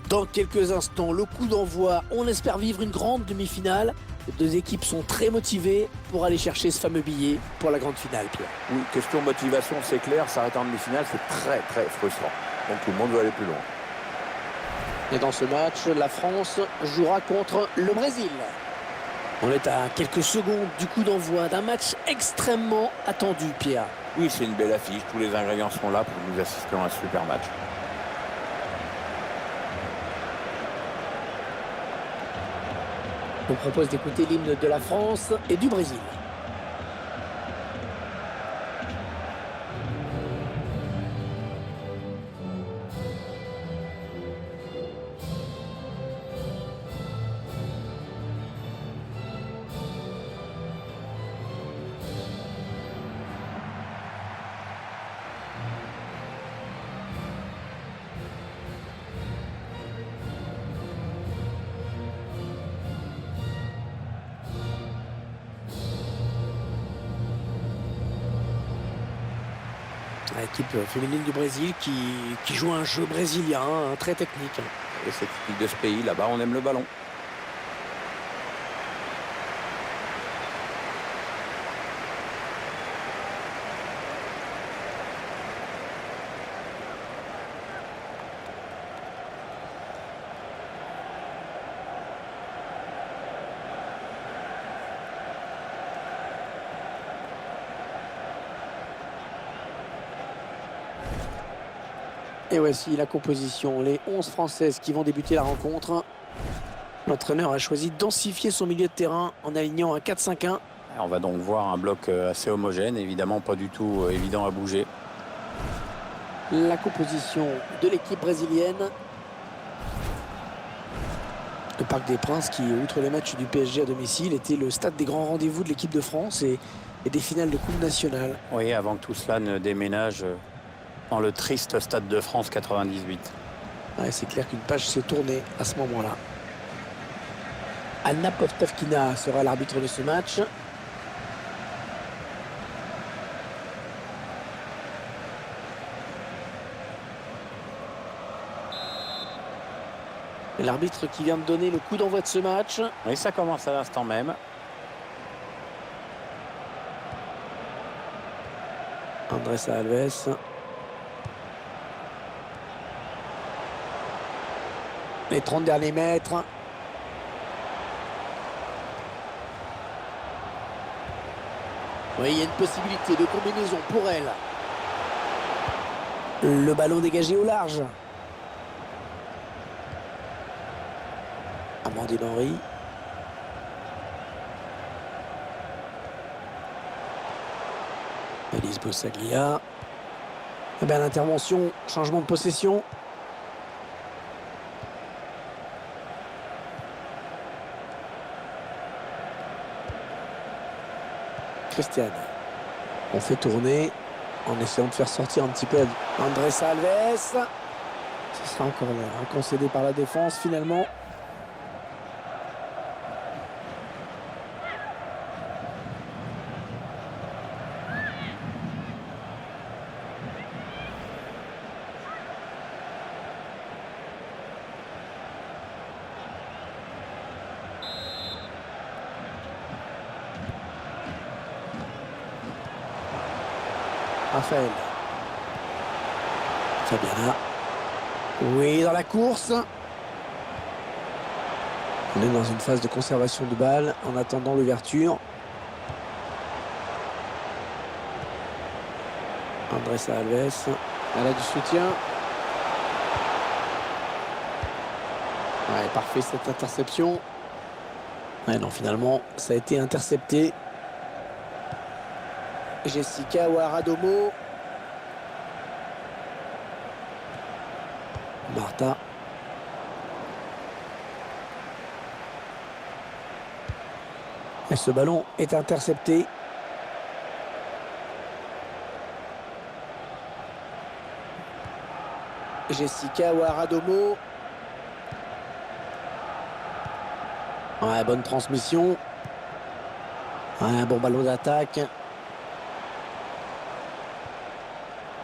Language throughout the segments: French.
Dans quelques instants, le coup d'envoi. On espère vivre une grande demi-finale. Les deux équipes sont très motivées pour aller chercher ce fameux billet pour la grande finale, Pierre. Oui, question motivation, c'est clair, s'arrêter en demi-finale, c'est très très frustrant. Donc tout le monde veut aller plus loin. Et dans ce match, la France jouera contre le Brésil. On est à quelques secondes du coup d'envoi d'un match extrêmement attendu, Pierre. Oui, c'est une belle affiche, tous les ingrédients sont là pour nous assister à un super match. Je vous propose d'écouter l'hymne de la France et du Brésil. L'équipe féminine du Brésil qui joue un jeu brésilien très technique. Et cette équipe de ce pays, là-bas, on aime le ballon. Et voici la composition, les 11 Françaises qui vont débuter la rencontre. L'entraîneur a choisi de densifier son milieu de terrain en alignant un 4-5-1. On va donc voir un bloc assez homogène, évidemment pas du tout évident à bouger. La composition de l'équipe brésilienne. Le Parc des Princes qui, outre les matchs du PSG à domicile, était le stade des grands rendez-vous de l'équipe de France et des finales de Coupe nationale. Oui, avant que tout cela ne déménage dans le triste Stade de France 98. Ouais, c'est clair qu'une page s'est tournée à ce moment-là. Anna Povtavkina sera l'arbitre de ce match. L'arbitre qui vient de donner le coup d'envoi de ce match. Oui, ça commence à l'instant même. Andressa Alves. Les 30 derniers mètres. Oui, il y a une possibilité de combinaison pour elle. Le ballon dégagé au large. Amandine Henry. Elise Bossaglia. Eh bien, l'intervention, changement de possession. Christiane. On fait tourner en essayant de faire sortir un petit peu Andressa Alves. Ce sera un corner concédé par la défense finalement. Raphaël. Fabiana. Oui, dans la course. On est dans une phase de conservation de balle en attendant l'ouverture. Andressa Alves. Elle a du soutien. Ouais, parfait cette interception. Ouais, non, finalement, ça a été intercepté. Jessica Ouaradomo. Martha. Et ce ballon est intercepté. Jessica Ouaradomo. Ouais, bonne transmission. Ouais, un bon ballon d'attaque.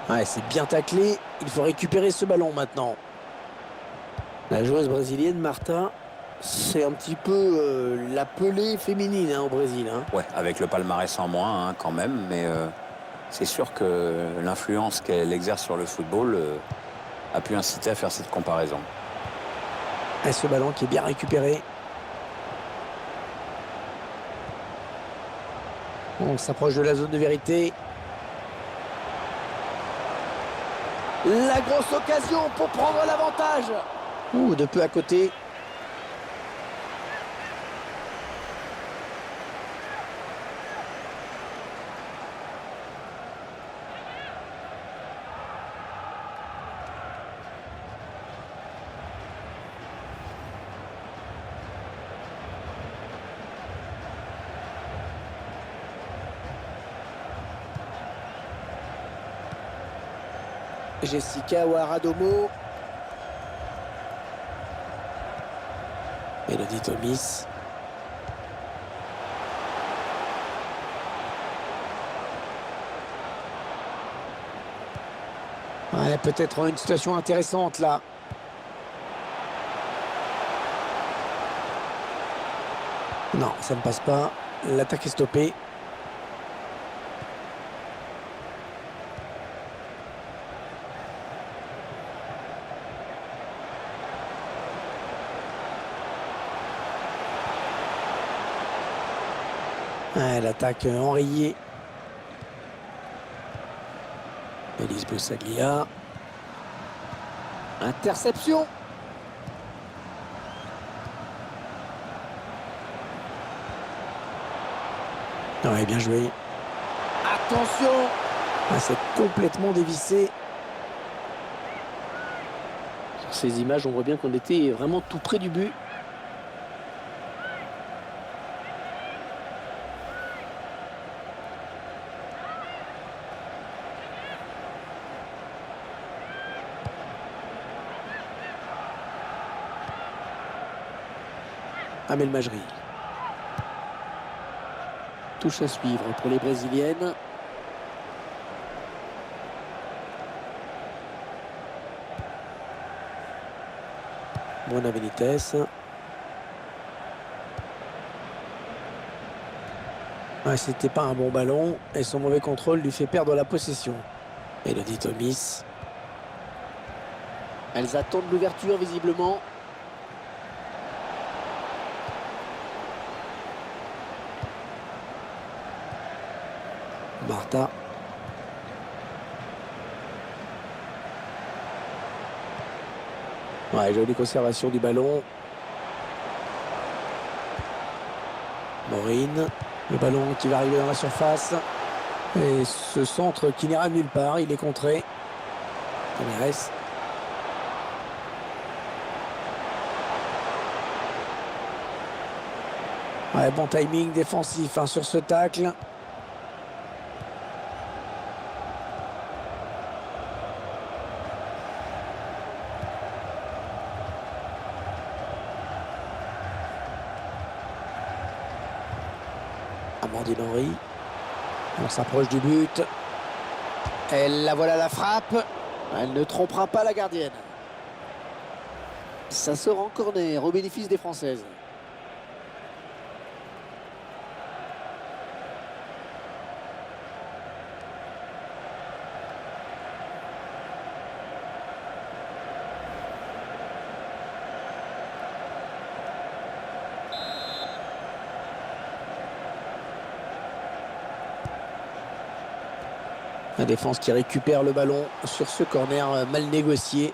Ouais, c'est bien taclé. Il faut récupérer ce ballon maintenant. La joueuse brésilienne, Marta, c'est un petit peu la Pelé féminine au Brésil. Ouais, avec le palmarès en moins quand même, mais c'est sûr que l'influence qu'elle exerce sur le football a pu inciter à faire cette comparaison. Et ce ballon qui est bien récupéré. On s'approche de la zone de vérité. La grosse occasion pour prendre l'avantage. Ouh, de peu à côté. Jessica Ouaradomo. Elodie Thomis. Ouais, peut-être une situation intéressante là. Non, ça ne passe pas. L'attaque est stoppée. Ouais, l'attaque enrayée. Elise Bossaglia. Interception. Ouais, bien joué. Attention. C'est complètement dévissé. Sur ces images, on voit bien qu'on était vraiment tout près du but. Amel Majri. Touche à suivre pour les Brésiliennes. Bruna Benitez. Ouais, c'était pas un bon ballon et son mauvais contrôle lui fait perdre la possession. Elodie Thomis. Elles attendent l'ouverture visiblement. Marta. Ouais, jolie conservation du ballon. Maureen. Le ballon qui va arriver dans la surface. Et ce centre qui n'ira nulle part. Il est contré. Tamires. Ouais, bon timing défensif sur ce tacle. Amandine Henry. On s'approche du but. Et la voilà la frappe. Elle ne trompera pas la gardienne. Ça sort en corner au bénéfice des Françaises. La défense qui récupère le ballon sur ce corner mal négocié.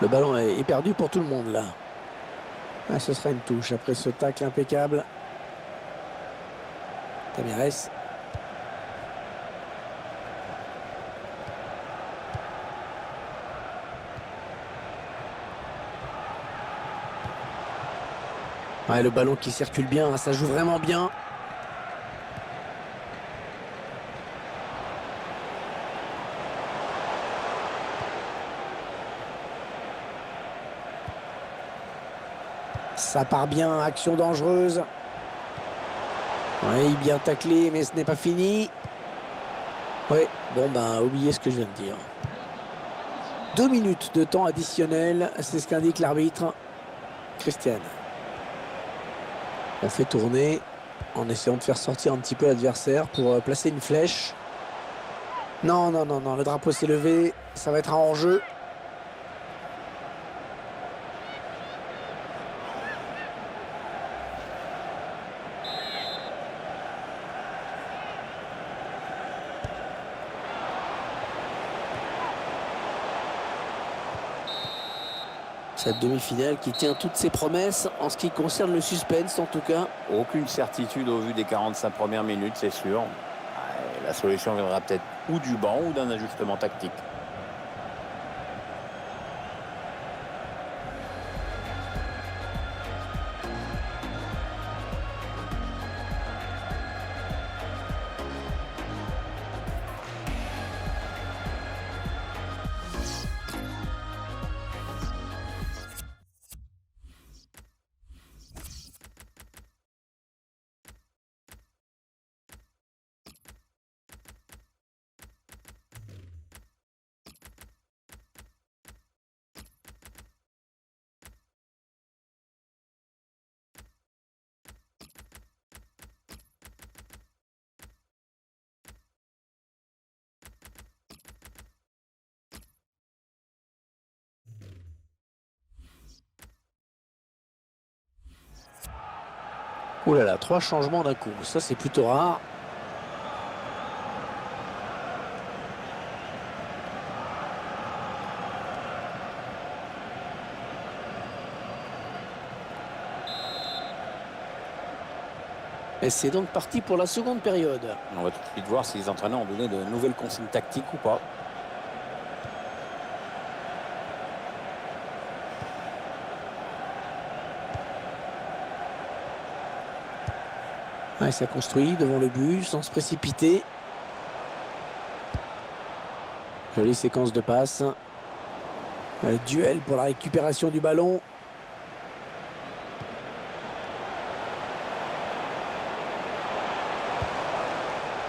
Le ballon est perdu pour tout le monde là. Ah, ce sera une touche après ce tacle impeccable. Tamires. Ouais, le ballon qui circule bien, ça joue vraiment bien. Ça part bien, action dangereuse. Oui, bien taclé, mais ce n'est pas fini. Oui, bon ben oubliez ce que je viens de dire. 2 minutes de temps additionnel, c'est ce qu'indique l'arbitre. Christian. On fait tourner en essayant de faire sortir un petit peu l'adversaire pour placer une flèche. Non, non, non, non, le drapeau s'est levé, ça va être un hors-jeu. Cette demi-finale qui tient toutes ses promesses en ce qui concerne le suspense en tout cas. Aucune certitude au vu des 45 premières minutes, c'est sûr. La solution viendra peut-être ou du banc ou d'un ajustement tactique. Ouh là là, 3 changements d'un coup, ça c'est plutôt rare. Et c'est donc parti pour la seconde période. On va tout de suite voir si les entraîneurs ont donné de nouvelles consignes tactiques ou pas. Ouais, ça construit devant le but sans se précipiter. Jolie séquence de passes. Duel pour la récupération du ballon.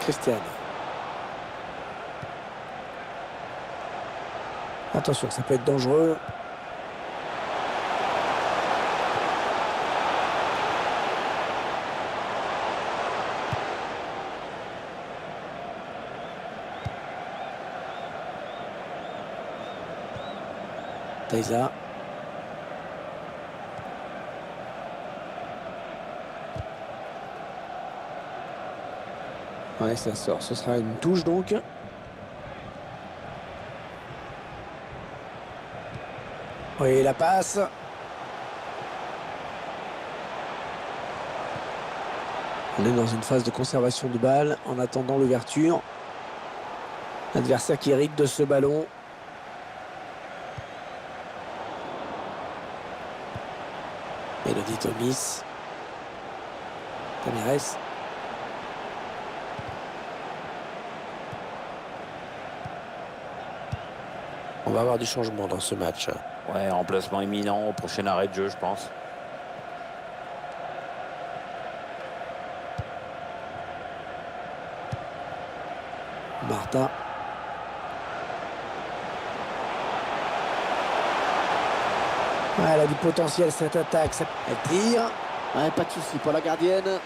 Christian. Attention, ça peut être dangereux. Taïsa. Ouais, ça sort. Ce sera une touche donc. Oui, la passe. On est dans une phase de conservation de balle en attendant l'ouverture. L'adversaire qui hérite de ce ballon. Elodie Thomas. Tamirez. On va avoir du changement dans ce match. Ouais, remplacement imminent au prochain arrêt de jeu, je pense. Martha. Ouais, elle a du potentiel cette attaque. Elle tire. Ouais, pas de souci pour la gardienne.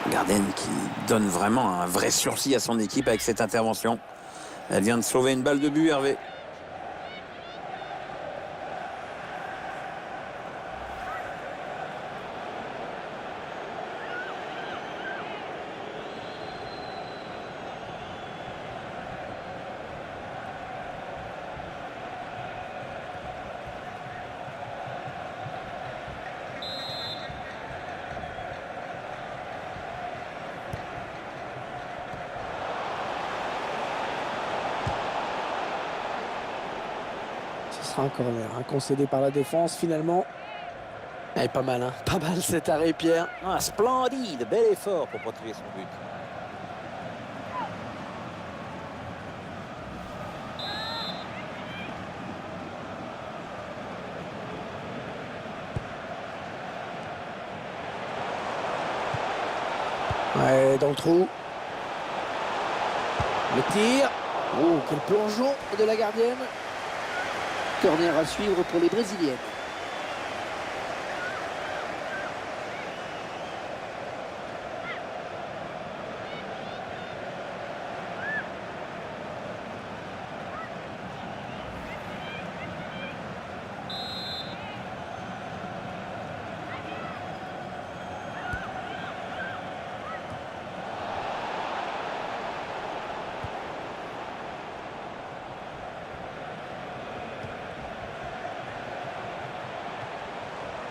Gardienne qui donne vraiment un vrai sursis à son équipe avec cette intervention. Elle vient de sauver une balle de but, Hervé. Ce sera un corner, concédé par la défense finalement. Elle est pas mal, hein. Pas mal cet arrêt, Pierre. Ah, splendide, bel effort pour protéger son but. Ouais, dans le trou. Le tir. Oh, quel plongeon de la gardienne. Corner à suivre pour les Brésiliennes.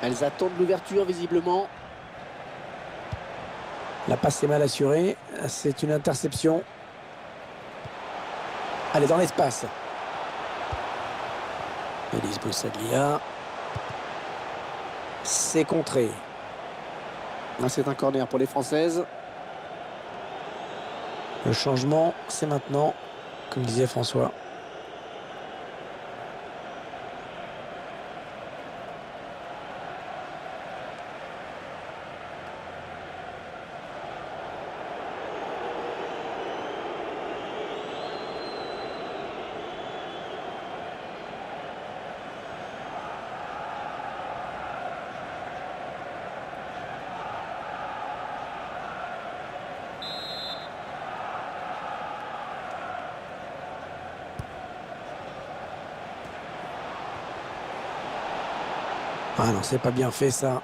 Elles attendent l'ouverture visiblement. La passe est mal assurée. C'est une interception. Elle est dans l'espace. Elise Boussaglia. C'est contré. Là, c'est un corner pour les Françaises. Le changement, c'est maintenant, comme disait François. Ah non, c'est pas bien fait ça.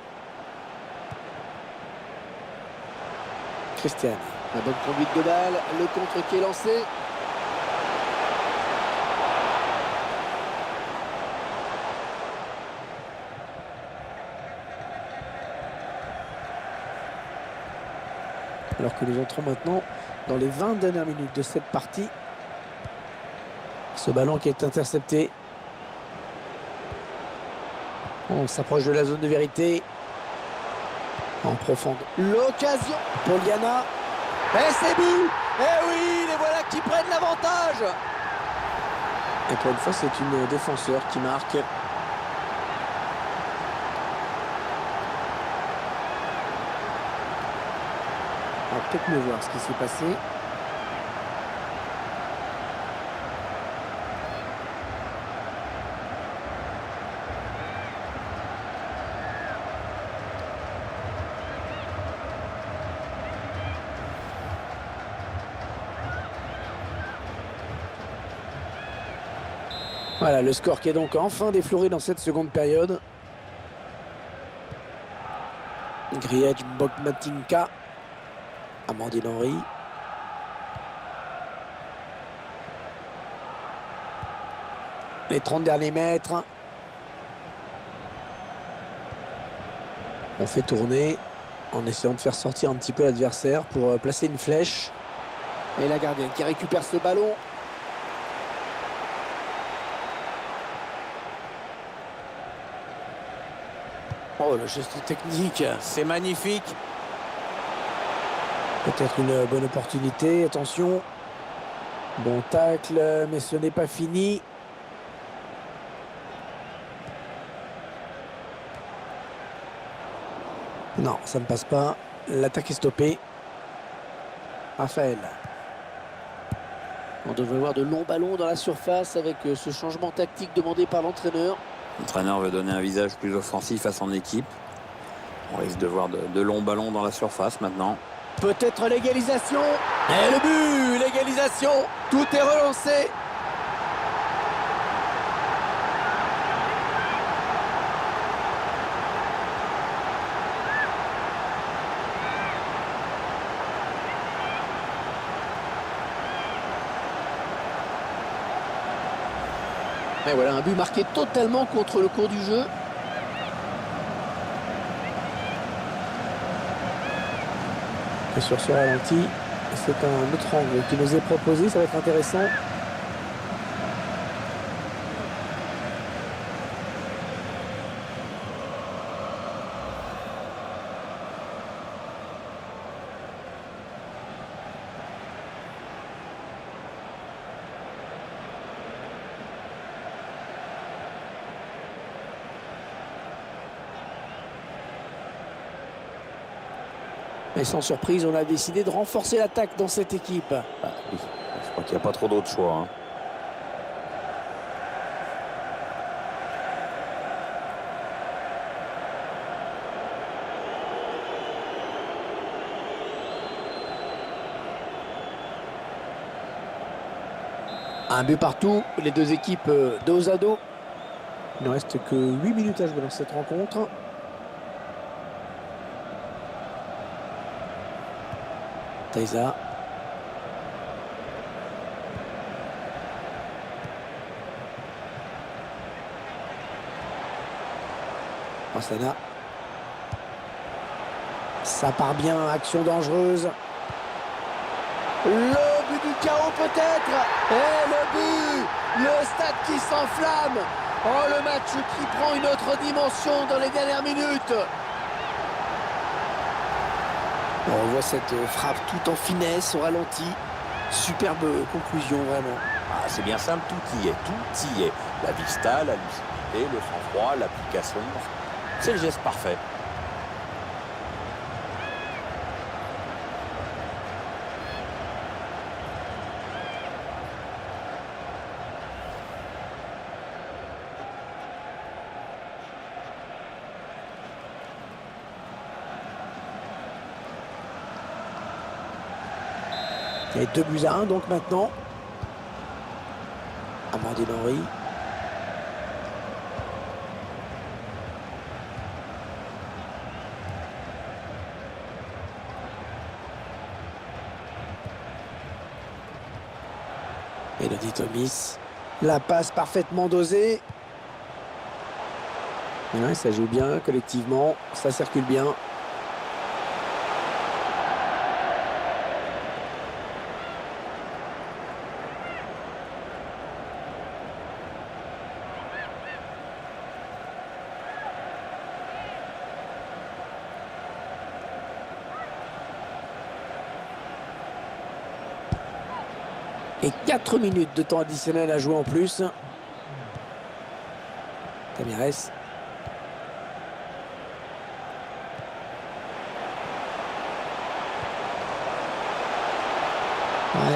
Christiane. La bonne conduite de balle, le contre qui est lancé. Alors que nous entrons maintenant dans les 20 dernières minutes de cette partie. Ce ballon qui est intercepté. On s'approche de la zone de vérité. En profonde. L'occasion pour Liana. Et c'est but. Eh oui, les voilà qui prennent l'avantage. Et pour une fois, c'est une défenseur qui marque. On va peut-être mieux voir ce qui s'est passé. Voilà, le score qui est donc enfin défloré dans cette seconde période. Griech Bokmatinka. Amandine Henry. Les 30 derniers mètres. On fait tourner en essayant de faire sortir un petit peu l'adversaire pour placer une flèche. Et la gardienne qui récupère ce ballon. Oh, le geste technique. C'est magnifique. Peut-être une bonne opportunité. Attention. Bon tacle, mais ce n'est pas fini. Non, ça ne passe pas. L'attaque est stoppée. Raphaël. On devrait voir de longs ballons dans la surface avec ce changement tactique demandé par l'entraîneur. L'entraîneur veut donner un visage plus offensif à son équipe. On risque de voir de longs ballons dans la surface maintenant. Peut-être l'égalisation. Et le but, l'égalisation. Tout est relancé. Et voilà, un but marqué totalement contre le cours du jeu. Et sur ce ralenti, c'est un autre angle qui nous est proposé, ça va être intéressant. Et sans surprise, on a décidé de renforcer l'attaque dans cette équipe. Oui, je crois qu'il n'y a pas trop d'autres choix, hein. Un but partout, les deux équipes dos à dos. Il ne reste que 8 minutes à jouer dans cette rencontre. Taïsa. Massana. Ça part bien, action dangereuse. Le but du chaos peut-être. Et le but. Le stade qui s'enflamme. Oh, le match qui prend une autre dimension dans les dernières minutes. On voit cette frappe tout en finesse, au ralenti. Superbe conclusion, vraiment. Ah, c'est bien simple, tout y est, tout y est. La vista, la lucidité, le sang-froid, l'application. C'est le geste parfait. Et 2-1 donc maintenant. Amandine Henry. Elodie Thomas. La passe parfaitement dosée. Ouais, ça joue bien collectivement. Ça circule bien. Et 4 minutes de temps additionnel à jouer en plus. Tamires. Ouais,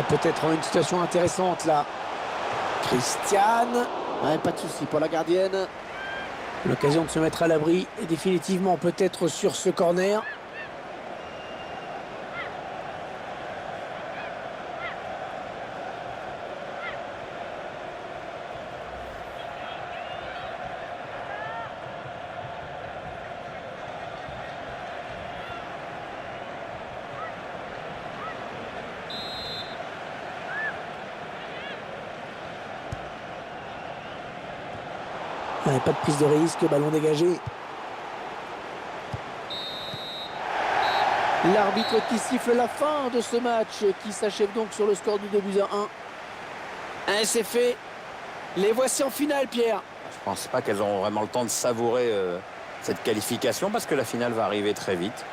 peut-être une situation intéressante là. Christiane. Ouais, pas de souci pour la gardienne. L'occasion de se mettre à l'abri et définitivement peut-être sur ce corner. Ouais, pas de prise de risque, ballon dégagé. L'arbitre qui siffle la fin de ce match qui s'achève donc sur le score du 2-1. C'est fait. Les voici en finale, Pierre. Je pense pas qu'elles auront vraiment le temps de savourer cette qualification parce que la finale va arriver très vite.